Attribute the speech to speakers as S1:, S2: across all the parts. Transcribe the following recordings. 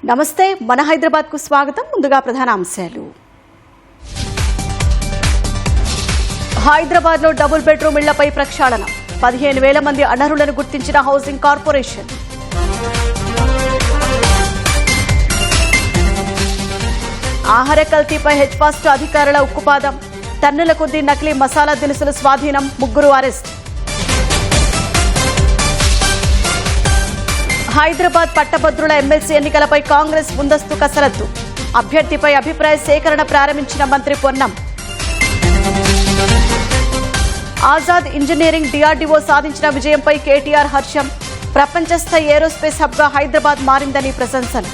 S1: నమస్తే మన హైదరాబాద్ కు స్వాగతం. ముందుగా ప్రధాన అంశాలు. హైదరాబాద్ లో డబుల్ బెడ్రూమ్ ఇళ్లపై ప్రక్షాళన. 15,000 మంది అనర్హులను గుర్తించిన హౌసింగ్ కార్పొరేషన్. ఆహార కల్తీపై హెచ్ఫాస్ట్ అధికారుల ఉక్కుపాదం. టన్నుల కొద్దీ నకిలీ మసాలా దినుసులు స్వాధీనం. 3 అరెస్ట్. హైదరాబాద్ పట్టభద్రుల ఎమ్మెల్సీ ఎన్నికలపై కాంగ్రెస్ ముందస్తు కసరత్తు. అభ్యర్థిపై అభిప్రాయ సేకరణ ప్రారంభించిన మంత్రి పొన్నం. ఆజాద్ ఇంజనీరింగ్ డిఆర్డీఓ సాధించిన విజయంపై కేటీఆర్ హర్షం. ప్రపంచ స్థాయి ఏరోస్పేస్ హబ్గా హైదరాబాద్ మారిందని ప్రశంసలు.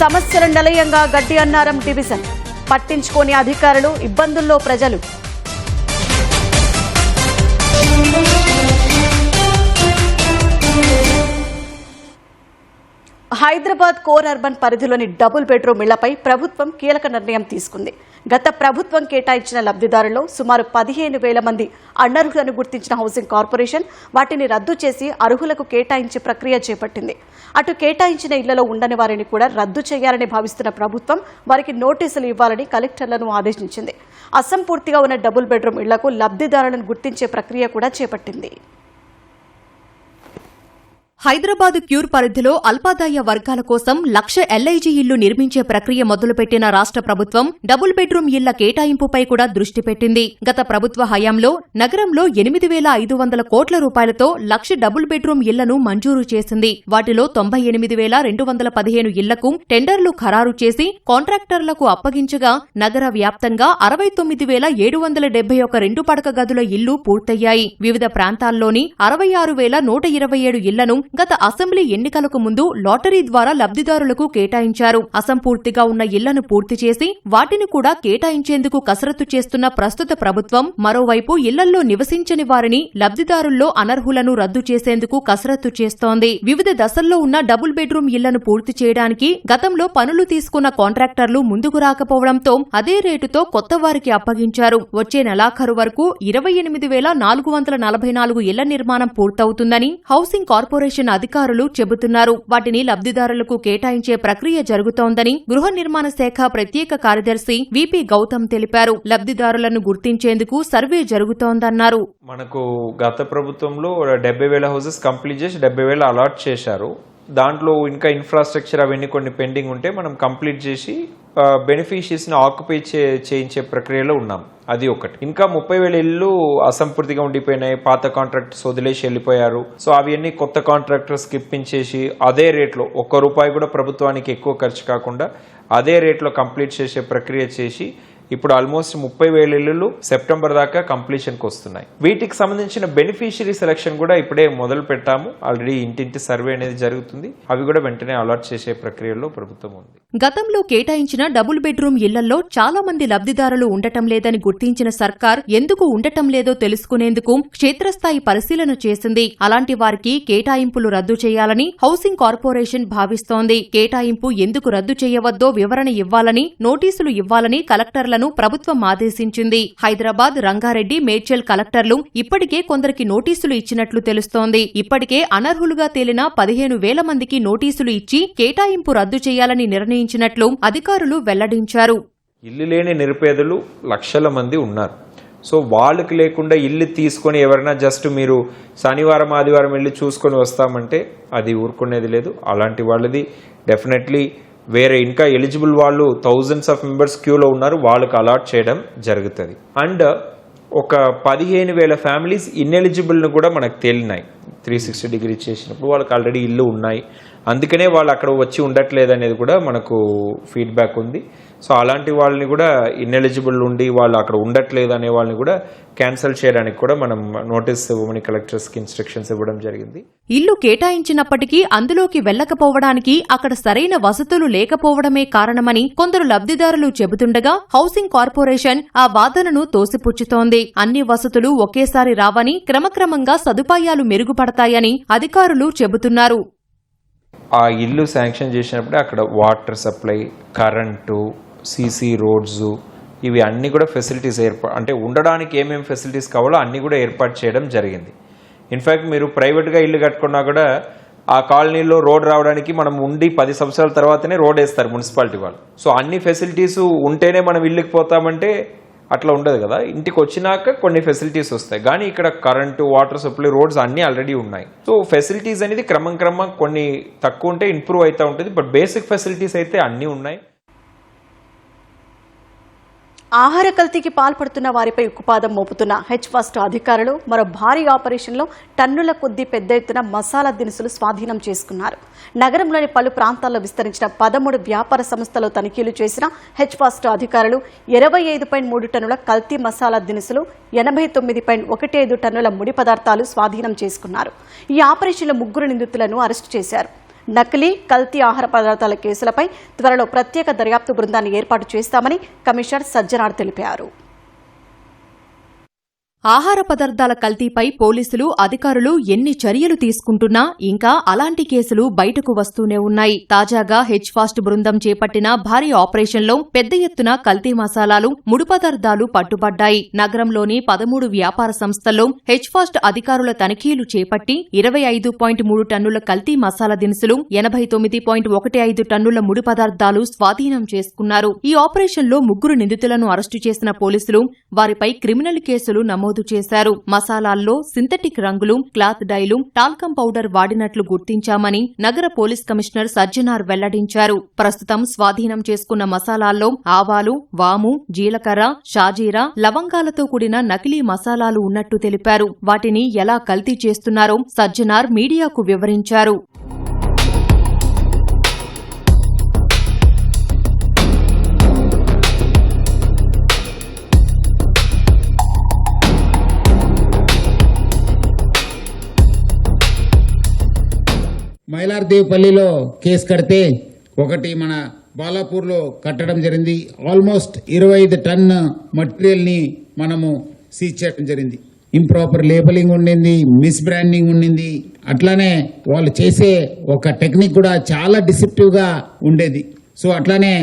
S1: సమస్యల నిలయంగా గడ్డి అన్నారం డివిజన్. పట్టించుకోని అధికారులు, ఇబ్బందుల్లో ప్రజలు. హైదరాబాద్ కోర్ అర్బన్ పరిధిలోని డబుల్ బెడ్రూమ్ ఇళ్లపై ప్రభుత్వం కీలక నిర్ణయం తీసుకుంది. గత ప్రభుత్వం కేటాయించిన లబ్దిదారుల్లో సుమారు 15,000 మంది అనర్హులను గుర్తించిన హౌసింగ్ కార్పొరేషన్ వాటిని రద్దు చేసి అర్హులకు కేటాయించే ప్రక్రియ చేపట్టింది. అటు కేటాయించిన ఇళ్లలో ఉండని వారిని కూడా రద్దు చేయాలని భావిస్తున్న ప్రభుత్వం వారికి నోటీసులు ఇవ్వాలని కలెక్టర్లను ఆదేశించింది. అసంపూర్తిగా ఉన్న డబుల్ బెడ్రూమ్ ఇళ్లకు లబ్దిదారులను గుర్తించే ప్రక్రియ కూడా చేపట్టింది.
S2: హైదరాబాద్ క్యూర్ పరిధిలో అల్పాదాయ వర్గాల కోసం 1,00,000 ఎల్ఐజీ ఇళ్లు నిర్మించే ప్రక్రియ మొదలుపెట్టిన రాష్ట్ర ప్రభుత్వం డబుల్ బెడ్రూమ్ ఇళ్ల కేటాయింపుపై కూడా దృష్టి పెట్టింది. గత ప్రభుత్వ హయాంలో నగరంలో 8,500 కోట్ల రూపాయలతో 1,00,000 డబుల్ బెడ్రూమ్ ఇళ్లను మంజూరు చేసింది. వాటిలో 98,215 ఇళ్లకు టెండర్లు ఖరారు చేసి కాంట్రాక్టర్లకు అప్పగించగా నగర వ్యాప్తంగా 69,771 2 పడక గదుల ఇళ్లు పూర్తయ్యాయి. వివిధ ప్రాంతాల్లోని 66,127 ఇళ్లను గత అసెంబ్లీ ఎన్నికలకు ముందు లాటరీ ద్వారా లబ్దిదారులకు కేటాయించారు. అసంపూర్తిగా ఉన్న ఇళ్లను పూర్తి చేసి వాటిని కూడా కేటాయించేందుకు కసరత్తు చేస్తున్న ప్రస్తుత ప్రభుత్వం మరోవైపు ఇళ్లల్లో నివసించని వారిని లబ్దిదారుల్లో అనర్హులను రద్దు చేసేందుకు కసరత్తు చేస్తోంది. వివిధ దశల్లో ఉన్న డబుల్ బెడ్రూమ్ ఇళ్లను పూర్తి చేయడానికి గతంలో పనులు తీసుకున్న కాంట్రాక్టర్లు ముందుకు రాకపోవడంతో అదే రేటుతో కొత్త వారికి అప్పగించారు. వచ్చే నెలాఖరు వరకు 28,444 ఇళ్ల నిర్మాణం పూర్తవుతుందని హౌసింగ్ కార్పొరేషన్ అధికారులు చెబుతున్నారు. వాటిని లబ్దిదారులకు కేటాయించే ప్రక్రియ జరుగుతోందని గృహ నిర్మాణ శాఖ ప్రత్యేక కార్యదర్శి విపి గౌతమ్ తెలిపారు. లబ్దిదారులను గుర్తించేందుకు సర్వే జరుగుతోందన్నారు.
S3: మనకు గత ప్రభుత్వంలో 70,000 హౌసెస్ కంప్లీట్ చేసి 70,000 అలాట్ చేశారు. దాంట్లో ఇంకా ఇన్ఫ్రాస్ట్రక్చర్ అవన్నీ కొన్ని పెండింగ్ ఉంటే మనం కంప్లీట్ చేసి బెనిఫిషియరీస్ని ఆక్యుపై చేయించే ప్రక్రియలో ఉన్నాం. అది ఒకటి. ఇంకా 30,000 ఇళ్లు అసంపూర్తిగా ఉండిపోయినాయి. పాత కాంట్రాక్టర్స్ వదిలేసి వెళ్ళిపోయారు. సో అవన్నీ కొత్త కాంట్రాక్టర్స్ ఇప్పించేసి అదే రేట్లో ₹1 కూడా ప్రభుత్వానికి ఎక్కువ ఖర్చు కాకుండా అదే రేట్లో కంప్లీట్ చేసే ప్రక్రియ చేసి ఇప్పుడు ఆల్మోస్ట్ 30,000 ఇళ్లు సెప్టెంబర్ దాకా కంప్లీషన్కి వస్తున్నాయి. వీటికి సంబంధించిన బెనిఫిషియరీ సెలక్షన్ కూడా ఇప్పుడే మొదలు పెట్టాము. ఆల్రెడీ ఇంటింటి సర్వే అనేది జరుగుతుంది. అవి కూడా వెంటనే అలాట్ చేసే ప్రక్రియలో ప్రభుత్వం ఉంది.
S2: గతంలో కేటాయించిన డబుల్ బెడ్రూమ్ ఇళ్లలో చాలా మంది లబ్దిదారులు ఉండటం లేదని గుర్తించిన సర్కార్ ఎందుకు ఉండటం లేదో తెలుసుకునేందుకు క్షేత్రస్థాయి పరిశీలన చేసింది. అలాంటి వారికి కేటాయింపులు రద్దు చేయాలని హౌసింగ్ కార్పొరేషన్ భావిస్తోంది. కేటాయింపు ఎందుకు రద్దు చేయవద్దో వివరణ ఇవ్వాలని, నోటీసులు ఇవ్వాలని కలెక్టర్లను ప్రభుత్వం ఆదేశించింది. హైదరాబాద్, రంగారెడ్డి, మేడ్చల్ కలెక్టర్లు ఇప్పటికే కొందరికి నోటీసులు ఇచ్చినట్లు తెలుస్తోంది. ఇప్పటికే అనర్హులుగా తేలిన 15,000 మందికి నోటీసులు ఇచ్చి కేటాయింపు రద్దు చేయాలని నిర్ణయించినట్లు అధికారులు వెల్లడించారు.
S3: ఇల్లు లేని నిరుపేదలు లక్షల మంది ఉన్నారు. సో వాళ్ళకి లేకుండా ఇల్లు తీసుకొని ఎవరైనా జస్ట్ మీరు శనివారం ఆదివారం వెళ్ళి చూసుకొని వస్తామంటే అది ఊరుకునేది లేదు. అలాంటి వాళ్ళది డెఫినెట్లీ వేరే ఇంకా ఎలిజిబుల్ వాళ్ళు థౌజండ్స్ ఆఫ్ మెంబర్స్ క్యూలో ఉన్నారు. వాళ్ళకి అలాట్ చేయడం జరుగుతుంది. అండ్ ఒక 15,000 ఫ్యామిలీస్ ఇన్ఎలిజిబుల్ను కూడా మనకు తేలినాయి. 360 డిగ్రీ చేసినప్పుడు వాళ్ళకి ఆల్రెడీ ఇల్లు ఉన్నాయి. అందుకనే వాళ్ళు అక్కడ వచ్చి ఉండట్లేదు అనేది కూడా మనకు ఫీడ్బ్యాక్ ఉంది. సో అలాంటి వాళ్ళని కూడా ఇన్ఎలిజిబుల్ ఉండి వాళ్ళు అక్కడ ఉండట్లేదు అనే వాళ్ళని కూడా క్యాన్సిల్ చేయడానికి కూడా మనం నోటీస్ ఇవ్వమని కలెక్టర్స్కి ఇన్స్ట్రక్షన్స్ ఇవ్వడం జరిగింది.
S2: ఇల్లు కేటాయించినప్పటికీ అందులోకి వెళ్లకపోవడానికి అక్కడ సరైన వసతులు లేకపోవడమే కారణమని కొందరు లబ్దిదారులు చెబుతుండగా హౌసింగ్ కార్పొరేషన్ ఆ వాదనను తోసిపుచ్చుతోంది. అన్ని వసతులు ఒకేసారి రావని, క్రమక్రమంగా సదుపాయాలు మెరుగుపడతాయని అధికారులు చెబుతున్నారు.
S3: ఆ ఇల్లు శాంక్షన్ చేసినప్పుడే అక్కడ water supply, current, CC roads ఇవి అన్నీ కూడా ఫెసిలిటీస్ అంటే ఉండడానికి ఏమేమి ఫెసిలిటీస్ కావాలో అన్నీ కూడా ఏర్పాటు చేయడం జరిగింది. ఇన్ఫ్యాక్ట్ మీరు ప్రైవేట్గా ఇల్లు కట్టుకున్నా కూడా ఆ కాలనీలో రోడ్ రావడానికి మనం ఉండి 10 సంవత్సరాల తర్వాతనే రోడ్ వేస్తారు మున్సిపాలిటీ వాళ్ళు. సో అన్ని ఫెసిలిటీస్ ఉంటేనే మనం ఇల్లుకి పోతామంటే అట్లా ఉండదు కదా. ఇంటికి వచ్చినాక కొన్ని ఫెసిలిటీస్ వస్తాయి, కానీ ఇక్కడ కరెంటు, వాటర్ సప్లై, రోడ్స్ అన్నీ ఆల్రెడీ ఉన్నాయి. సో ఫెసిలిటీస్ అనేది క్రమం కొన్ని తక్కువ ఉంటే ఇంప్రూవ్ అవుతూ ఉంటుంది, బట్ బేసిక్ ఫెసిలిటీస్ అయితే అన్నీ ఉన్నాయి.
S1: ఆహార కల్తీకి పాల్పడుతున్న వారిపై ఉక్కుపాదం మోపుతున్న హెచ్ఫాస్ట్ అధికారులు మరో భారీ ఆపరేషన్లో టన్నుల కొద్దీ పెద్ద ఎత్తున మసాలా దినుసులు స్వాధీనం చేసుకున్నారు. నగరంలోని పలు ప్రాంతాల్లో విస్తరించిన 13 వ్యాపార సంస్థలు తనిఖీలు చేసిన హెచ్ఫాస్ట్ అధికారులు 25.3 టన్నుల కల్తీ మసాలా దినుసులు, 89.15 టన్నుల ముడి పదార్థాలు స్వాధీనం చేసుకున్నారు. ఈ ఆపరేషన్లో 3 నిందితులను అరెస్టు చేశారు. నకిలీ, కల్తీ ఆహార పదార్థాల కేసులపై త్వరలో ప్రత్యేక దర్యాప్తు బృందాన్ని ఏర్పాటు చేస్తామని కమిషనర్ సజ్జనార్ తెలిపారు.
S2: ఆహార పదార్థాల కల్తీపై పోలీసులు, అధికారులు ఎన్ని చర్యలు తీసుకుంటున్నా ఇంకా అలాంటి కేసులు బయటకు వస్తూనే ఉన్నాయి. తాజాగా హెచ్ఫాస్ట్ బృందం చేపట్టిన భారీ ఆపరేషన్లో పెద్ద ఎత్తున కల్తీ మసాలాలు, ముడి పదార్థాలు పట్టుబడ్డాయి. నగరంలోని 13 వ్యాపార సంస్థల్లో హెచ్ఫాస్ట్ అధికారుల తనిఖీలు చేపట్టి 25.3 టన్నుల కల్తీ మసాలా దినుసులు, 89.15 టన్నుల ముడి పదార్థాలు స్వాధీనం చేసుకున్నారు. ఈ ఆపరేషన్లో 3 నిందితులను అరెస్టు చేసిన పోలీసులు వారిపై క్రిమినల్ కేసులు నమోదు చేశారు. మసాలాల్లో సింథటిక్ రంగులు, క్లాత్ డైలు, టాల్కం పౌడర్ వాడినట్లు గుర్తించామని నగర పోలీస్ కమిషనర్ సజ్జనార్ వెల్లడించారు. ప్రస్తుతం స్వాధీనం చేసుకున్న మసాలాల్లో ఆవాలు, వాము, జీలకర్ర, షాజీరా, లవంగాలతో కూడిన నకిలీ మసాలాలు ఉన్నట్టు తెలిపారు. వాటిని ఎలా కల్తీ చేస్తున్నారో సజ్జనార్ మీడియాకు వివరించారు.
S4: మైలార్దేవ్పల్లిలో కేసు కడితే ఒకటి మన బాలాపూర్లో కట్టడం జరిగింది. ఆల్మోస్ట్ 25 టన్ మటీరియల్ని మనము సీజ్ చేయడం జరిగింది. ఇంప్రాపర్ లేబలింగ్ ఉండింది, మిస్ బ్రాండింగ్ ఉండింది. అట్లానే వాళ్ళు చేసే ఒక టెక్నిక్ కూడా చాలా డిసెప్టివ్గా ఉండేది. సో అట్లానే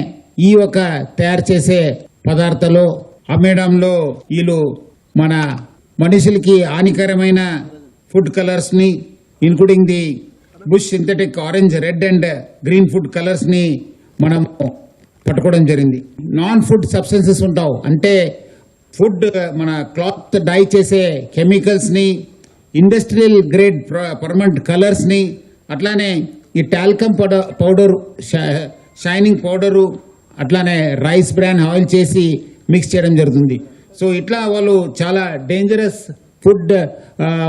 S4: ఈ ఒక తయారు చేసే పదార్థాలు అమ్మేయడంలో వీళ్ళు మన మనుషులకి హానికరమైన ఫుడ్ కలర్స్ని including the bush synthetic orange, red and green food colours ని మనం పట్టుకోవడం జరిగింది. నాన్ ఫుడ్ సబ్స్టెన్సెస్ ఉంటావు అంటే ఫుడ్ మన క్లాత్ డై చేసే కెమికల్స్ ని, ఇండస్ట్రియల్ గ్రేడ్ పర్మనెంట్ కలర్స్ ని, అట్లానే ఈ టాల్కమ్ పౌడర్, షైనింగ్ పౌడరు, అట్లానే రైస్ బ్రాన్ ఆయిల్ చేసి మిక్స్ చేయడం జరుగుతుంది. సో ఇట్లా వాళ్ళు చాలా డేంజరస్ ఫుడ్,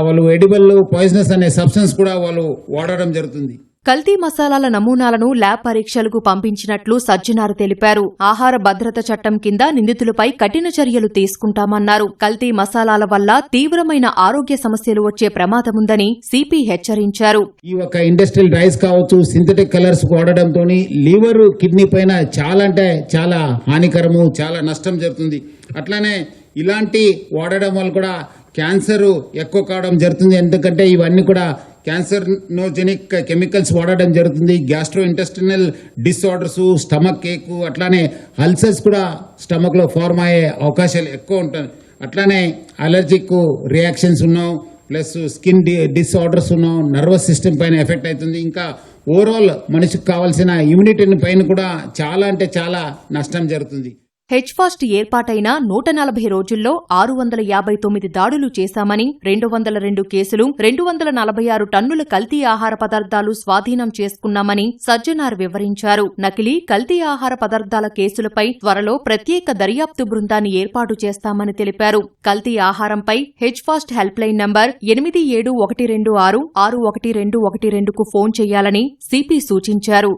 S4: వాళ్ళు ఎడిబుల్ పాయిజనస్ అనే సబ్స్టెన్స్ కూడా వాళ్ళు వాడడం జరుగుతుంది.
S2: కల్తీ మసాలాల నమూనాలను ల్యాబ్ పరీక్షలకు పంపించినట్లు సజ్జనార్ తెలిపారు. ఆహార భద్రత చట్టం కింద నిందితులపై కఠిన చర్యలు తీసుకుంటామన్నారు. కల్తీ మసాలాల వల్ల తీవ్రమైన ఆరోగ్య సమస్యలు వచ్చే ప్రమాదముందని సిపి హెచ్చరించారు.
S4: ఈ ఒక ఇండస్ట్రియల్ రైస్ కావచ్చు, సింథటిక్ కలర్స్ వాడడంతో లివర్, కిడ్నీ పైన చాలా అంటే చాలా హానికరము, చాలా నష్టం జరుగుతుంది. అట్లానే ఇలాంటి వాడడం వల్ల కూడా క్యాన్సర్ ఎక్కువ కావడం జరుగుతుంది. ఎందుకంటే ఇవన్నీ కూడా క్యాన్సర్నోజెనిక్ కెమికల్స్ వాడడం జరుగుతుంది. గ్యాస్ట్రో ఇంటెస్టినల్ డిసార్డర్స్, స్టమక్ ఏక్, అట్లానే అల్సర్స్ కూడా స్టమక్ లో ఫార్మ్ అయ్యే అవకాశాలు ఎక్కువ ఉంటాయి. అట్లానే అలర్జిక్ రియాక్షన్స్ ఉన్నాం, ప్లస్ స్కిన్ డిసార్డర్స్ ఉన్నాం, నర్వస్ సిస్టమ్ పైన ఎఫెక్ట్ అవుతుంది. ఇంకా ఓవరాల్ మనిషికి కావాల్సిన ఇమ్యూనిటీ పైన కూడా చాలా అంటే చాలా నష్టం జరుగుతుంది.
S2: హెచ్ఫాస్ట్ ఏర్పాటైన 140 రోజుల్లో 659 దాడులు చేశామని, 202 కేసులు, 246 టన్నుల కల్తీ ఆహార పదార్థాలు స్వాధీనం చేసుకున్నామని సజ్జనార్ వివరించారు. నకిలీ, కల్తీ ఆహార పదార్థాల కేసులపై త్వరలో ప్రత్యేక దర్యాప్తు బృందాన్ని ఏర్పాటు చేస్తామని తెలిపారు. కల్తీ ఆహారంపై హెచ్ఫాస్ట్ హెల్ప్ లైన్ నంబర్ 8712661212కు ఫోన్ చేయాలని సిపి సూచించారు.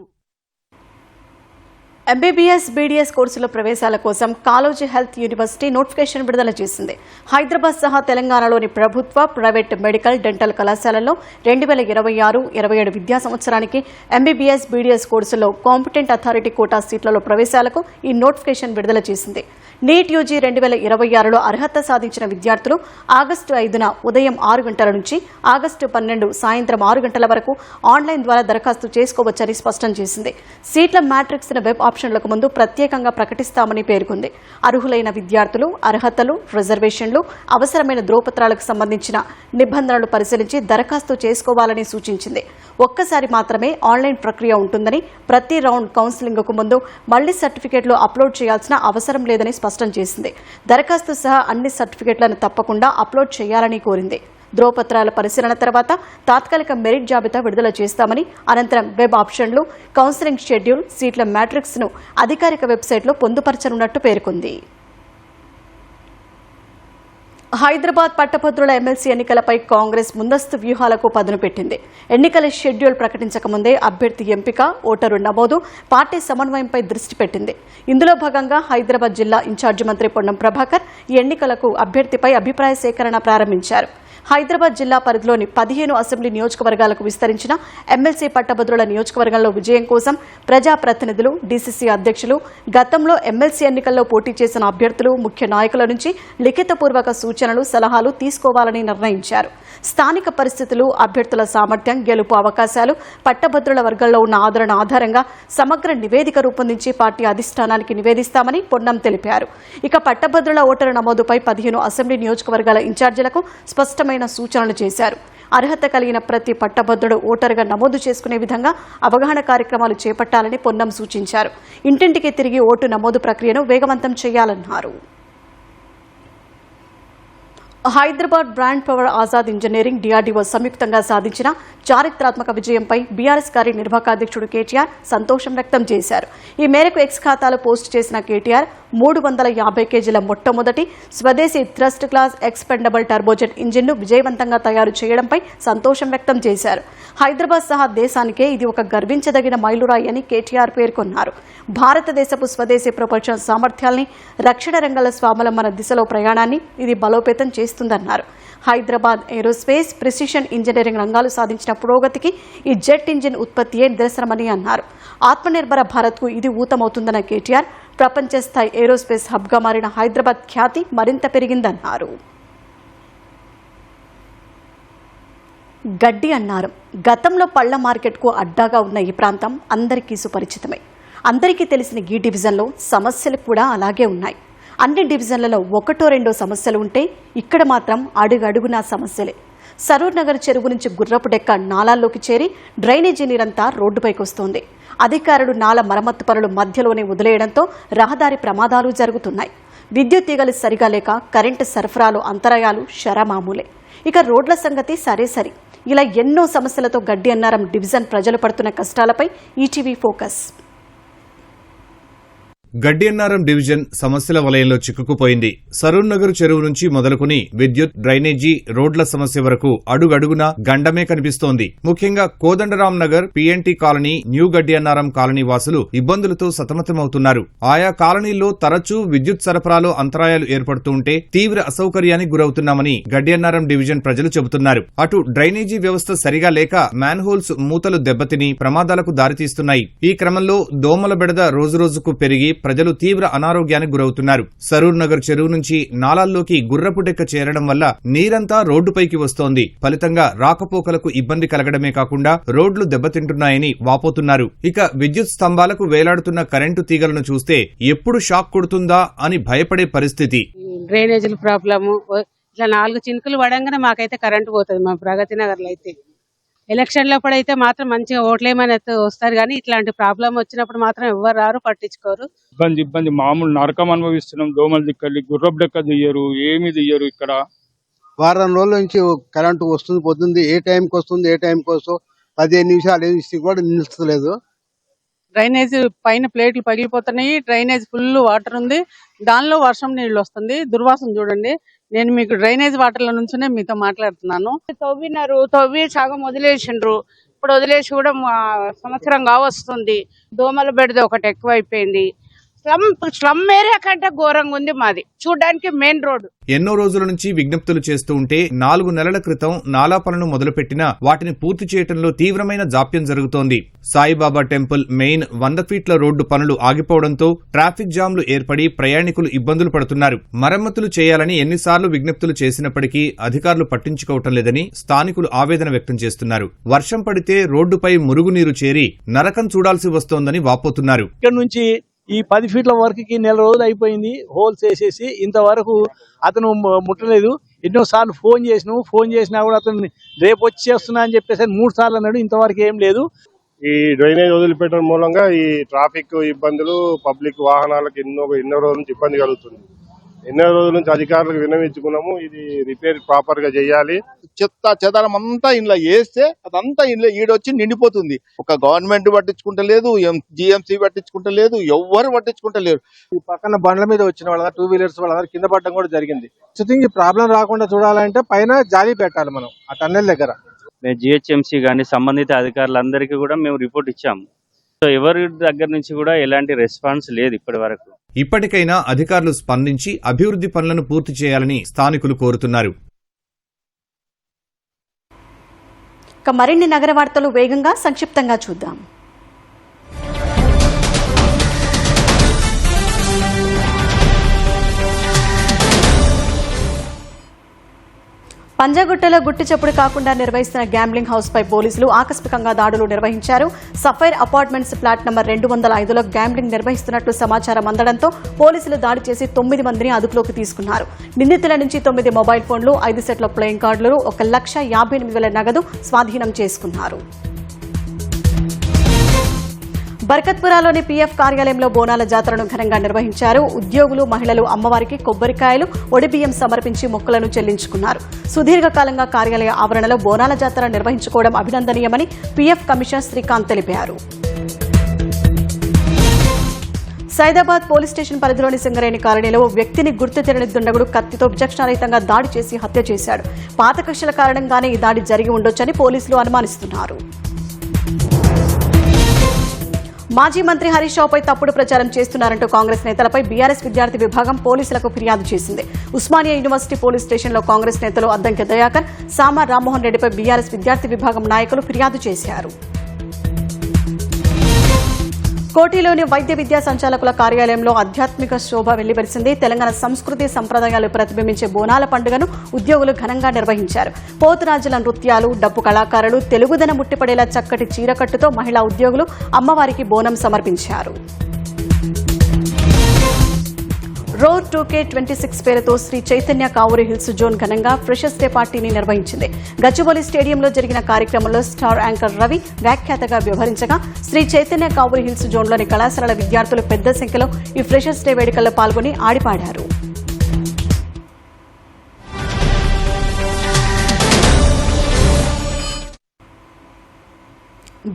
S1: ఎంబీబీఎస్, బీడీఎస్ కోర్సుల ప్రవేశాల కోసం కాలోజీ హెల్త్ యూనివర్సిటీ నోటిఫికేషన్ విడుదల చేసింది. హైదరాబాద్ సహా తెలంగాణలోని ప్రభుత్వ, ప్రైవేట్ మెడికల్, డెంటల్ కళాశాలల్లో 2026-27 విద్యా సంవత్సరానికి ఎంబీబీఎస్, బీడీఎస్ కోర్సుల్లో కాంపిటెంట్ అథారిటీ కోటా సీట్లలో ప్రవేశాలకు ఈ నోటిఫికేషన్ విడుదల చేసింది. నీట్ యూజీ 2026లో అర్హత సాధించిన విద్యార్థులు ఆగస్టు 5న ఉదయం 6 గంటల నుంచి ఆగస్టు 12 సాయంత్రం 6 గంటల వరకు ఆన్లైన్ ద్వారా దరఖాస్తు చేసుకోవచ్చని స్పష్టం చేసింది. సీట్ల మ్యాట్రిక్స్ వెబ్ ఆప్షన్లకు ముందు ప్రత్యేకంగా ప్రకటిస్తామని పేర్కొంది. అర్హులైన విద్యార్థులు అర్హతలు, రిజర్వేషన్లు, అవసరమైన ధ్రువపత్రాలకు సంబంధించిన నిబంధనలు పరిశీలించి దరఖాస్తు చేసుకోవాలని సూచించింది. ఒక్కసారి మాత్రమే ఆన్లైన్ ప్రక్రియ ఉంటుందని, ప్రతి రౌండ్ కౌన్సిలింగ్కు ముందు మళ్లీ సర్టిఫికెట్లు అప్లోడ్ చేయాల్సిన అవసరం లేదని స్పష్టం చేసింది. దరఖాస్తు సహా అన్ని సర్టిఫికెట్లను తప్పకుండా అప్లోడ్ చేయాలని కోరింది. ధ్రువపత్రాల పరిశీలన తర్వాత తాత్కాలిక మెరిట్ జాబితా విడుదల చేస్తామని, అనంతరం వెబ్ ఆప్షన్లు, కౌన్సిలింగ్ షెడ్యూల్, సీట్ల మ్యాట్రిక్స్ ను అధికారిక వెబ్సైట్లో పొందుపరచనున్నట్టు పేర్కొంది. హైదరాబాద్ పట్టభద్రుల ఎమ్మెల్సీ ఎన్నికలపై కాంగ్రెస్ ముందస్తు వ్యూహాలకు పదును పెట్టింది. ఎన్నికల షెడ్యూల్ ప్రకటించకముందే అభ్యర్థి ఎంపిక, ఓటరు నమోదు, పార్టీ సమన్వయంపై దృష్టి పెట్టింది. ఇందులో భాగంగా హైదరాబాద్ జిల్లా ఇన్ఛార్జి మంత్రి పొన్నం ప్రభాకర్ ఈ ఎన్నికలకు అభ్యర్థిపై అభిప్రాయ సేకరణ ప్రారంభించారు. హైదరాబాద్ జిల్లా పరిధిలోని 15 అసెంబ్లీ నియోజకవర్గాలకు విస్తరించిన ఎమ్మెల్సీ పట్టభద్రుల నియోజకవర్గంలో విజయం కోసం ప్రజాప్రతినిధులు, డీసీసీ అధ్యక్షులు, గతంలో ఎమ్మెల్సీ ఎన్నికల్లో పోటీ చేసిన అభ్యర్థులు, ముఖ్య నాయకుల నుంచి లిఖితపూర్వక సూచనలు, సలహాలు తీసుకోవాలని నిర్ణయించారు. స్థానిక పరిస్థితులు, అభ్యర్థుల సామర్థ్యం, గెలుపు అవకాశాలు, పట్టభద్రుల వర్గంలో ఉన్న ఆదరణ ఆధారంగా సమగ్ర నివేదిక రూపొందించి పార్టీ అధిష్టానానికి నివేదిస్తామని పొన్నం తెలిపారు. ఇక పట్టభద్రుల ఓటరు నమోదుపై 15 అసెంబ్లీ నియోజకవర్గాల ఇన్ఛార్జీలకు స్పష్టమైన సూచనలు చేశారు. అర్హత కలిగిన ప్రతి పట్టభద్రుడు ఓటరుగా నమోదు చేసుకునే విధంగా అవగాహన కార్యక్రమాలు చేపట్టాలని పొన్నం సూచించారు. ఇంటింటికి తిరిగి ఓటు నమోదు ప్రక్రియను వేగవంతం చేయాలన్నారు. Hyderabad brand power Azad engineering, DRDO సంయుక్తంగా సాధించిన చారిత్రాత్మక విజయంపై బీఆర్ఎస్ కార్యనిర్వాహక అధ్యక్షుడు కేటీఆర్ సంతోషం వ్యక్తం చేశారు. ఈ మేరకు ఎక్స్ ఖాతాలో పోస్టు చేసిన కేటీఆర్ 350 కేజీల మొట్టమొదటి స్వదేశీ థ్రస్ట్ క్లాస్ ఎక్స్పెండబుల్ టర్బోజెట్ ఇంజిన్ను విజయవంతంగా తయారు చేయడంపై సంతోషం వ్యక్తం చేశారు. హైదరాబాద్ సహా దేశానికే ఇది ఒక గర్వించదగిన మైలురాయి అని కేటీఆర్ పేర్కొన్నారు. భారతదేశపు స్వదేశీ ప్రొపల్షన్ సామర్థ్యాల్ని, రక్షణ రంగాల స్వావలంబన దిశలో ప్రయాణాన్ని ఇది బలోపేతం చేస్తుందన్నారు. హైదరాబాద్ ఏరోస్పేస్, ప్రిసిషన్ ఇంజనీరింగ్ రంగాలు సాధించిన పురోగతికి ఈ జెట్ ఇంజిన్ ఉత్పత్తియే నిదర్శనమని అన్నారు. ఆత్మనిర్భర భారత్కు ఇది ఊతమవుతుందన్న కేటీఆర్, ప్రపంచ స్థాయి ఏరోస్పేస్ హబ్గా మారిన హైదరాబాద్ ఖ్యాతి మరింత పెరిగిందన్నారు. గడ్డి అన్నారం గతంలో పళ్ల మార్కెట్కు అడ్డాగా ఉన్న ఈ ప్రాంతం అందరికీ సుపరిచితమే. అందరికీ తెలిసిన ఈ డివిజన్లో సమస్యలు కూడా అలాగే ఉన్నాయి. అన్ని డివిజన్లలో ఒకటో రెండో సమస్యలు ఉంటే ఇక్కడ మాత్రం అడుగడుగునా సమస్యలే. సరూర్ నగర్ చెరువు నుంచి గుర్రపు డెక్క నాలాల్లోకి చేరి డ్రైనేజీ నీరంతా రోడ్డుపైకి వస్తోంది. అధికారులు నాల మరమ్మత్తు పనులు మధ్యలోనే వదిలేయడంతో రహదారి ప్రమాదాలు జరుగుతున్నాయి. విద్యుత్ తీగలు సరిగా లేక కరెంటు సరఫరాలు అంతరాయాలు శరమామూలే. ఇక రోడ్ల సంగతి సరే. ఇలా ఎన్నో సమస్యలతో గడ్డి అన్నారం డివిజన్ ప్రజలు పడుతున్న కష్టాలపై ఈటీవీ ఫోకస్.
S5: గడ్డి అన్నారం డివిజన్ సమస్యల వలయంలో చిక్కుకుపోయింది. సరూర్ నగర్ చెరువు నుంచి మొదలుకుని విద్యుత్, డ్రైనేజీ, రోడ్ల సమస్య వరకు అడుగడుగునా గండమే కనిపిస్తోంది. ముఖ్యంగా Kodandaram Nagar, PNT colony, new గడ్డి అన్నారం కాలనీ వాసులు ఇబ్బందులతో సతమతమవుతున్నారు. ఆయా కాలనీల్లో తరచూ విద్యుత్ సరఫరాలో అంతరాయాలు ఏర్పడుతూ ఉంటే తీవ్ర అసౌకర్యానికి గురవుతున్నామని గడ్డి అన్నారం డివిజన్ ప్రజలు చెబుతున్నారు. అటు డ్రైనేజీ వ్యవస్థ సరిగా లేక మ్యాన్హోల్స్ మూతలు దెబ్బతిని ప్రమాదాలకు దారితీస్తున్నాయి. ఈ క్రమంలో దోమల బెడద రోజురోజుకు పెరిగి ప్రజలు తీవ్ర అనారోగ్యానికి గురవుతున్నారు. సరూర్ నగర్ చెరువు నుంచి నాలాల్లోకి గుర్రపు డెక్క చేరడం వల్ల నీరంతా రోడ్డుపైకి వస్తోంది. ఫలితంగా రాకపోకలకు ఇబ్బంది కలగడమే కాకుండా రోడ్లు దెబ్బతింటున్నాయని వాపోతున్నారు. ఇక విద్యుత్ స్తంభాలకు వేలాడుతున్న కరెంటు తీగలను చూస్తే ఎప్పుడు షాక్ కొడుతుందా అని భయపడే పరిస్థితి.
S6: డ్రైనేజీల ప్రాబ్లము, ఇట్లా 4 చినుకులు పడంగానే మాకైతే కరెంటు పోతుంది. మా ప్రగతి నగర్లో అయితే ఎలక్షన్లప్పుడు అయితే మాత్రం మంచిగా ఓట్లేమని వస్తారు, కానీ ఇట్లాంటి ప్రాబ్లం వచ్చినప్పుడు మాత్రం ఎవరు రారు, పట్టించుకోరు.
S7: ఇబ్బంది మామూలు నరకం అనుభవిస్తున్నాం. దోమలు దిక్కలి, గుర్రపు డెక్క దియ్యరు, ఏమి దియ్యరు. ఇక్కడ
S8: వారం రోజుల నుంచి కరెంటు వస్తుంది, పోతుంది. ఏ టైంకి వస్తుంది, ఏ టైంకి వస్తుంది, 15 నిమిషాలు ఇస్తే కూడా నిలుస్తలేదు.
S6: డ్రైనేజ్ పైన ప్లేట్లు పగిలిపోతున్నాయి. డ్రైనేజ్ ఫుల్ వాటర్ ఉంది, దానిలో వర్షం నీళ్లు వస్తుంది. దుర్వాసన చూడండి. నేను మీకు డ్రైనేజ్ వాటర్ల నుంచినే మీతో మాట్లాడుతున్నాను. తవ్వి సగం వదిలేసిండ్రు. ఇప్పుడు వదిలేసి కూడా సంవత్సరం కావస్తుంది. దోమల బెడద ఒకటి ఎక్కువైపోయింది. స్లమ్ ఏరియా కంటే ఘోరంగా ఉంది మాది. చూడడానికి మెయిన్ రోడ్.
S5: ఎన్నో రోజుల నుంచి విజ్ఞప్తులు చేస్తూ ఉంటే 4 నెలల క్రితం నాలా పనులు మొదలుపెట్టినా వాటిని పూర్తి చేయడంలో తీవ్రమైన జాప్యం జరుగుతోంది. సాయిబాబా టెంపుల్ మెయిన్ 100 ఫీట్ల రోడ్డు పనులు ఆగిపోవడంతో ట్రాఫిక్ జామ్లు ఏర్పడి ప్రయాణికులు ఇబ్బందులు పడుతున్నారు. మరమ్మతులు చేయాలని ఎన్నిసార్లు విజ్ఞప్తులు చేసినప్పటికీ అధికారులు పట్టించుకోవటం లేదని స్థానికులు ఆవేదన వ్యక్తం చేస్తున్నారు. వర్షం పడితే రోడ్డుపై మురుగునీరు చేరి నరకం చూడాల్సి వస్తోందని వాపోతున్నారు.
S9: ఇక్కడ నుంచి ఈ 10 ఫీట్ల వరకు నెల రోజులు అయిపోయింది. హోల్స్ వేసేసి ఇంతవరకు అతను ముట్టలేదు. ఎన్నోసార్లు ఫోన్ చేసినా కూడా అతను రేపు వచ్చేస్తున్నా అని చెప్పేసి 3 సార్లు అన్నాడు. ఇంతవరకు ఏం లేదు.
S10: ఈ డ్రైనేజ్ వదిలిపెట్టడం మూలంగా ఈ ట్రాఫిక్ ఇబ్బందులు, పబ్లిక్ వాహనాలకు ఎన్నో రోజుల నుంచి ఇబ్బంది కలుగుతుంది. ఎన్నో రోజుల నుంచి అధికారులకు విన్నవించుకున్నాము, ఇది రిపేర్ ప్రాపర్ గా చేయాలి.
S11: చెత్త చెదారం అంతా ఇంట్లో వేస్తే అదంతా ఇంట్లో ఈడొచ్చి నిండిపోతుంది. ఒక గవర్నమెంట్ పట్టించుకుంటలేదు, జిఎంసీ పట్టించుకుంటలేదు, ఎవ్వరు పట్టించుకుంటలేరు.
S9: ఈ పక్కన బండ్ల మీద వచ్చిన వాళ్ళ 2 వీలర్స్ వాళ్ళ కింద పడడం కూడా జరిగింది. ఈ ప్రాబ్లం రాకుండా చూడాలంటే పైన జాలి పెట్టాలి మనం ఆ టన్నెల్ దగ్గర.
S12: మేము జిహెచ్ఎంసీ కానీ సంబంధిత అధికారులందరికీ కూడా మేము రిపోర్ట్ ఇచ్చాము. సో ఎవరి దగ్గర నుంచి కూడా ఎలాంటి రెస్పాన్స్ లేదు ఇప్పటి వరకు.
S5: ఇప్పటికైనా అధికారులు స్పందించి అభివృద్ధి పనులను పూర్తి చేయాలని స్థానికులు కోరుతున్నారు.
S1: మరిన్ని నగర వార్తలు వేగంగా సంక్షిప్తంగా చూద్దాం. పంజాగుట్టలో గుట్టు చప్పుడు కాకుండా నిర్వహిస్తున్న గ్యాంబ్లింగ్ హౌస్ పై పోలీసులు ఆకస్మికంగా దాడులు నిర్వహించారు. సఫైర్ అపార్ట్మెంట్స్ ఫ్లాట్ నంబర్ 205లో గ్యాంబ్లింగ్ నిర్వహిస్తున్నట్లు సమాచారం అందడంతో పోలీసులు దాడి చేసి 9 మందిని అదుపులోకి తీసుకున్నారు. నిందితుల నుంచి 9 మొబైల్ ఫోన్లు, 5 సెట్ల ప్లేయింగ్ కార్డులు, 1,58,000 నగదు స్వాధీనం చేసుకున్నారు. బర్కత్పురాలోని పీఎఫ్ కార్యాలయంలో బోనాల జాతరను ఘనంగా నిర్వహించారు. ఉద్యోగులు, మహిళలు అమ్మవారికి కొబ్బరికాయలు, ఒడిబియ్యం సమర్పించి మొక్కులను చెల్లించుకున్నారు. సుదీర్ఘకాలంగా కార్యాలయ ఆవరణలో బోనాల జాతర నిర్వహించుకోవడం అభినందనీయమని పీఎఫ్ కమిషనర్ శ్రీకాంత్ తెలిపారు. సైదాబాద్ పోలీస్ స్టేషన్ పరిధిలోని సింగరేణి కాలనీలో వ్యక్తిని గుర్తు తెలియని దుండగుడు కత్తితో విచక్షణారహితంగా దాడి చేసి హత్య చేశాడు. పాత కక్షల కారణంగానే ఈ దాడి జరిగి ఉండొచ్చని పోలీసులు అనుమానిస్తున్నారు. మాజీ మంత్రి హరీష్ రావుపై తప్పుడు ప్రచారం చేస్తున్నారంటూ కాంగ్రెస్ నేతలపై బీఆర్ఎస్ విద్యార్థి విభాగం పోలీసులకు ఫిర్యాదు చేసింది. ఉస్మానియా యూనివర్సిటీ పోలీస్ స్టేషన్లో కాంగ్రెస్ నేతలు అద్దంకి దయాకర్, సామా రామ్మోహన్ రెడ్డిపై బీఆర్ఎస్ విద్యార్థి విభాగం నాయకులు ఫిర్యాదు చేశారు. కోటిలోని వైద్య విద్యా సంచాలకుల కార్యాలయంలో ఆధ్యాత్మిక శోభ వెల్లివిరిసింది. తెలంగాణ సంస్కృతి సంప్రదాయాలు ప్రతిబింబించే బోనాల పండుగను ఉద్యోగులు ఘనంగా నిర్వహించారు. పోతురాజుల నృత్యాలు, డప్పు కళాకారులు, తెలుగుదనం ముట్టిపడేలా చక్కటి చీరకట్టుతో మహిళా ఉద్యోగులు అమ్మవారికి బోనం సమర్పించారు. రోడ్ 2K26 పేరుతో శ్రీ చైతన్య కావూరి హిల్స్ జోన్ ఘనంగా ఫ్రెషర్స్ డే పార్టీని నిర్వహించింది. గచ్చిబౌలి స్టేడియంలో జరిగిన కార్యక్రమంలో స్టార్ యాంకర్ రవి వ్యాఖ్యాతగా వ్యవహరించగా శ్రీ చైతన్య కావూరి హిల్స్ జోన్లోని కళాశాలల విద్యార్థులు పెద్ద సంఖ్యలో ఈ ఫ్రెషర్స్ డే వేడుకల్లో పాల్గొని ఆడిపాడారు.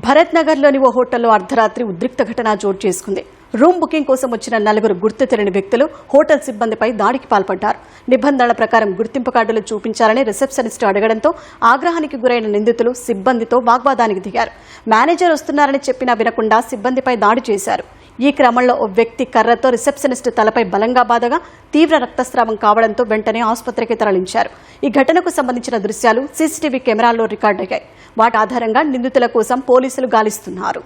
S1: భరత్ నగర్లోని ఓ హోటల్లో అర్ధరాత్రి ఉద్రిక్త ఘటన చోటు చేసుకుంది. రూమ్ బుకింగ్ కోసం వచ్చిన 4 గుర్తు తెలియని వ్యక్తులు హోటల్ సిబ్బందిపై దాడికి పాల్పడ్డారు. నిబంధనల ప్రకారం గుర్తింపు కార్డులు చూపించాలని రిసెప్షనిస్ట్ అడగడంతో ఆగ్రహానికి గురైన నిందితులు సిబ్బందితో వాగ్వాదానికి దిగారు. మేనేజర్ వస్తున్నారని చెప్పినా వినకుండా సిబ్బందిపై దాడి చేశారు. ఈ క్రమంలో ఓ వ్యక్తి కర్రతో రిసెప్షనిస్ట్ తలపై బలంగా బాదగా తీవ్ర రక్తస్రావం కావడంతో వెంటనే ఆసుపత్రికి తరలించారు. ఈ ఘటనకు సంబంధించిన దృశ్యాలు సీసీటీవీ కెమెరాల్లో రికార్డయ్యాయి. వాటి ఆధారంగా నిందితుల కోసం పోలీసులు గాలిస్తున్నారు.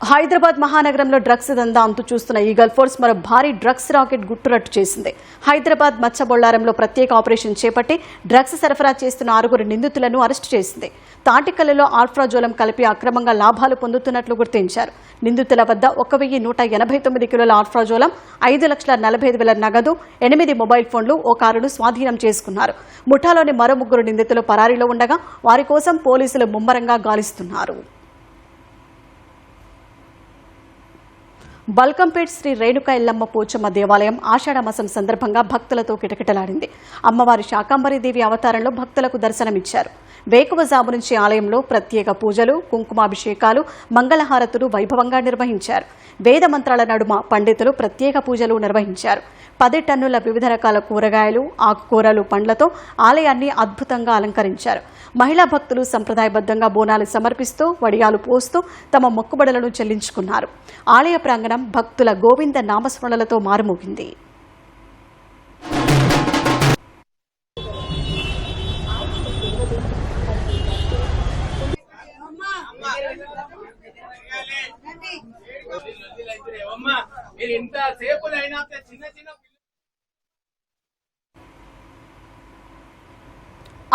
S1: హైదరాబాద్ మహానగరంలో డ్రగ్స్ దందా అంతు చూస్తున్న ఈగల్ ఫోర్స్ మరో భారీ డ్రగ్స్ రాకెట్ గుట్టురట్టు చేసింది. హైదరాబాద్ మచ్చబొళ్లారంలో ప్రత్యేక ఆపరేషన్ చేపట్టి డ్రగ్స్ సరఫరా చేస్తున్న 6 నిందితులను అరెస్టు చేసింది. తాటికల్లులో ఆల్ఫ్రాజోలం కలిపి అక్రమంగా లాభాలు పొందుతున్నట్లు గుర్తించారు. నిందితుల వద్ద 1,189 కిలోల ఆల్ఫ్రాజోలం, 5,45,000 నగదు, 8 మొబైల్ ఫోన్లు, ఓ కారును స్వాధీనం చేసుకున్నారు. ముఠాలోని మరో 3 నిందితులు పరారీలో ఉండగా వారి కోసం పోలీసులు ముమ్మరంగా గాలిస్తున్నారు. బల్కంపేట్ శ్రీ రేణుకా ఎల్లమ్మ పోచమ్మ దేవాలయం ఆషాఢమాసం సందర్భంగా భక్తులతో కిటకిటలాడింది. అమ్మవారి శాకంబరీదేవి అవతారంలో భక్తులకు దర్శనమిచ్చారు. వేకువజాము నుంచి ఆలయంలో ప్రత్యేక పూజలు, కుంకుమాభిషేకాలు, మంగళహారతులు వైభవంగా నిర్వహించారు. వేద మంత్రాల నడుమ పండితులు ప్రత్యేక పూజలు నిర్వహించారు. 10 టన్నుల వివిధ రకాల కూరగాయలు, ఆకుకూరలు, పండ్లతో ఆలయాన్ని అద్భుతంగా అలంకరించారు. మహిళా భక్తులు సంప్రదాయబద్ధంగా బోనాలు సమర్పిస్తూ వడియాలు పోస్తూ తమ మొక్కుబడులను చెల్లించుకున్నారు. ఆలయ ప్రాంగణం భక్తుల గోవింద నామస్మరణలతో మారుమోగింది.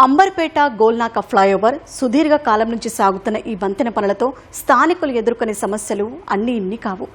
S1: అంబర్పేట గోల్నాక ఫ్లైఓవర్ సుదీర్ఘ కాలం నుంచి సాగుతున్న ఈ వంతెన పనులతో స్థానికులు ఎదుర్కొనే సమస్యలు అన్నీ ఇన్ని కావు.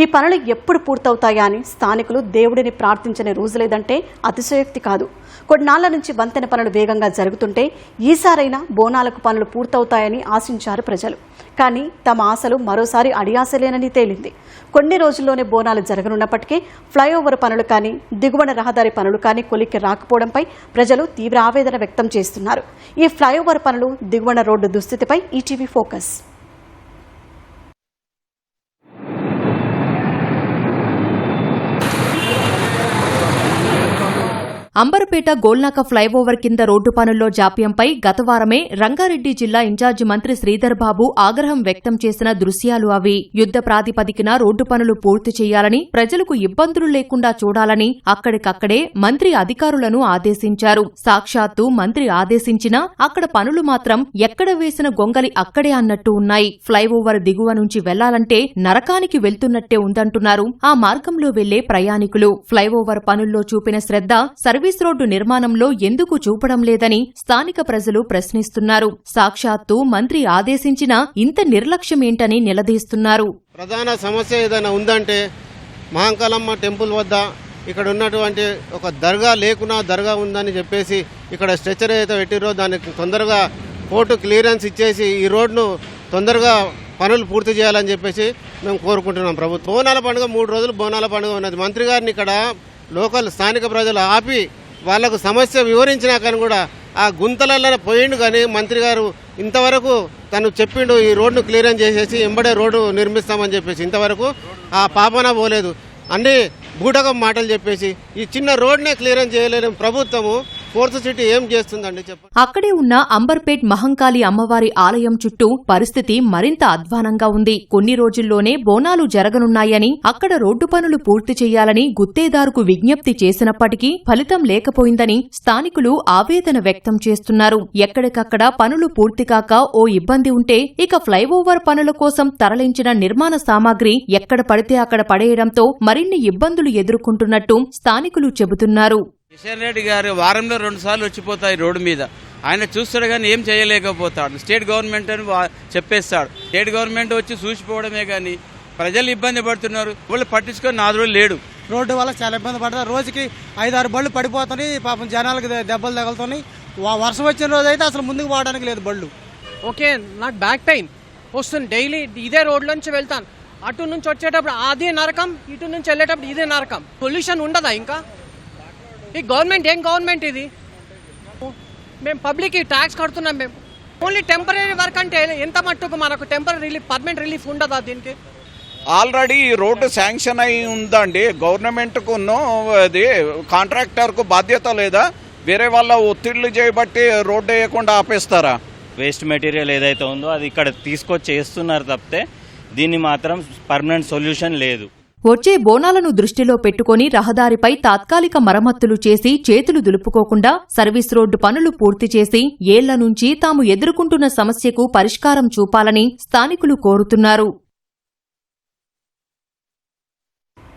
S1: ఈ పనులు ఎప్పుడు పూర్తవుతాయా అని స్థానికులు దేవుడిని ప్రార్థించని రోజు లేదంటే అతిశయోక్తి కాదు. కొన్నాళ్ల నుంచి వంతెన పనులు వేగంగా జరుగుతుంటే ఈసారైనా బోనాలకు పనులు పూర్తవుతాయని ఆశించారు ప్రజలు. కానీ తమ ఆశలు మరోసారి అడియాసలేనని తేలింది. కొన్ని రోజుల్లోనే బోనాలు జరగనున్నప్పటికీ ఫ్లైఓవర్ పనులు కానీ దిగువన రహదారి పనులు కానీ కొలిక్కి రాకపోవడంపై ప్రజలు తీవ్ర ఆవేదన వ్యక్తం చేస్తున్నారు. ఈ ఫ్లైఓవర్ పనులు దిగువన రోడ్డు దుస్థితిపై ETV focus.
S2: Amberpet Golnaka flyover కింద రోడ్డు పనుల్లో జాప్యంపై గతవారమే రంగారెడ్డి జిల్లా ఇన్ఛార్జి మంత్రి శ్రీధర్ బాబు ఆగ్రహం వ్యక్తం చేసిన దృశ్యాలు అవి. యుద్ధ ప్రాతిపదికన రోడ్డు పనులు పూర్తి చేయాలని, ప్రజలకు ఇబ్బందులు లేకుండా చూడాలని అక్కడికక్కడే మంత్రి అధికారులను ఆదేశించారు. సాక్షాత్తు మంత్రి ఆదేశించినా అక్కడ పనులు మాత్రం ఎక్కడ వేసిన గొంగలి అక్కడే అన్నట్టు ఉన్నాయి. ఫ్లైఓవర్ దిగువ నుంచి వెళ్లాలంటే నరకానికి వెళ్తున్నట్టే ఉందంటున్నారు ఆ మార్గంలో వెళ్లే ప్రయాణికులు. ఫ్లైఓవర్ పనుల్లో చూపిన శ్రద్ధ సర్వీస్ రోడ్డు నిర్మాణంలో ఎందుకు చూపడం లేదని స్థానిక ప్రజలు ప్రశ్నిస్తున్నారు. సాక్షాత్తు మంత్రి ఆదేశించినా ఇంత నిర్లక్ష్యమేంటని నిలదీస్తున్నారు.
S8: ప్రధాన సమస్య ఏదైనా ఉందంటే మహంకాళమ్మ టెంపుల్ వద్ద ఇక్కడ ఉన్నటువంటి ఒక దర్గా లేకున్నా దర్గా ఉందని చెప్పేసి ఇక్కడ స్ట్రెచర్ ఏదైతే పెట్టిరో దానికి తొందరగా కోర్టు క్లియరెన్స్ ఇచ్చేసి ఈ రోడ్ను తొందరగా పనులు పూర్తి చేయాలని చెప్పేసి మేము కోరుకుంటున్నాం. ప్రభుత్వం బోనాల పండుగ 3 రోజులు బోనాల పండుగ ఉన్నది. మంత్రి గారిని ఇక్కడ లోకల్ స్థానిక ప్రజలు ఆపి వాళ్లకు సమస్య వివరించినా కానీ కూడా ఆ గుంతలలో పోయిండు. కానీ మంత్రి గారు ఇంతవరకు తను చెప్పిండు ఈ రోడ్ను క్లియరెన్స్ చేసేసి ఎంబడే రోడ్డు నిర్మిస్తామని చెప్పేసి ఇంతవరకు ఆ పాపన పోలేదు. అన్ని బూటకం మాటలు చెప్పేసి ఈ చిన్న రోడ్నే క్లియరెన్స్ చేయలేని ప్రభుత్వము ఫోర్త్ సిటీ ఏం చేస్తుందండి చెప్పండి.
S2: అక్కడే ఉన్న అంబర్పేట్ మహంకాళి అమ్మవారి ఆలయం చుట్టూ పరిస్థితి మరింత అధ్వానంగా ఉంది. కొన్ని రోజుల్లోనే బోనాలు జరగనున్నాయని అక్కడ రోడ్డు పనులు పూర్తి చేయాలని గుత్తేదారుకు విజ్ఞప్తి చేసినప్పటికీ ఫలితం లేకపోయిందని స్థానికులు ఆవేదన వ్యక్తం చేస్తున్నారు. ఎక్కడికక్కడ పనులు పూర్తి కాక ఓ ఇబ్బంది ఉంటే ఇక ఫ్లైఓవర్ పనుల కోసం తరలించిన నిర్మాణ సామాగ్రి ఎక్కడ పడితే అక్కడ పడేయడంతో మరిన్ని ఇబ్బందులు ఎదుర్కొంటున్నట్టు స్థానికులు చెబుతున్నారు.
S13: కిషన్ రెడ్డి గారు వారంలో 2 సార్లు వచ్చిపోతాయి రోడ్డు మీద. ఆయన చూస్తాడు కానీ ఏం చేయలేకపోతాడు. స్టేట్ గవర్నమెంట్ అని చెప్పేస్తాడు. స్టేట్ గవర్నమెంట్ వచ్చి చూసిపోవడమే కానీ ప్రజలు ఇబ్బంది పడుతున్నారు. వాళ్ళు పట్టించుకొని నాదుడు లేడు.
S9: రోడ్డు వల్ల చాలా ఇబ్బంది పడతారు. రోజుకి 5-6 బళ్ళు పడిపోతున్నాయి. పాపం జనాలకు దెబ్బలు తగులుతున్నాయి. వర్షం వచ్చిన రోజు అయితే అసలు ముందుకు పోవడానికి లేదు బళ్ళు.
S6: ఓకే, నాకు బ్యాక్ పెయిన్ వస్తుంది. డైలీ ఇదే రోడ్ల నుంచి వెళ్తాను. అటు నుంచి వచ్చేటప్పుడు అదే నరకం, ఇటు నుంచి వెళ్ళేటప్పుడు ఇదే నరకం. పొల్యూషన్ ఉండదా? ఇంకా ఈ గవర్నమెంట్ ఏం గవర్నమెంట్ ఇది? మేము పబ్లిక్ ట్యాక్స్ కడుతున్నాం. మేము ఓన్లీ టెంపరీ వర్క్ అంటే ఎంత మట్టుకు మనకు టెంపరీ రిలీఫ్, పర్మనెంట్ రిలీఫ్ ఉండదా దీనికి?
S13: ఆల్రెడీ ఈ రోడ్డు శాంక్షన్ అయి ఉందండి. గవర్నమెంట్కు అది కాంట్రాక్టర్కు బాధ్యత లేదా? వేరే వాళ్ళ ఒత్తిళ్లు చేయబట్టి రోడ్డు వేయకుండా ఆపేస్తారా?
S12: వేస్ట్ మెటీరియల్ ఏదైతే ఉందో అది ఇక్కడ తీసుకొచ్చి చేస్తున్నారు తప్పితే దీన్ని మాత్రం పర్మనెంట్ సొల్యూషన్ లేదు.
S2: వచ్చే బోనాలను దృష్టిలో పెట్టుకుని రహదారిపై తాత్కాలిక మరమ్మతులు చేసి చేతులు దులుపుకోకుండా సర్వీస్ రోడ్డు పనులు పూర్తి చేసి ఏళ్ల నుంచి తాము ఎదుర్కొంటున్న సమస్యకు పరిష్కారం చూపాలని స్థానికులు కోరుతున్నారు.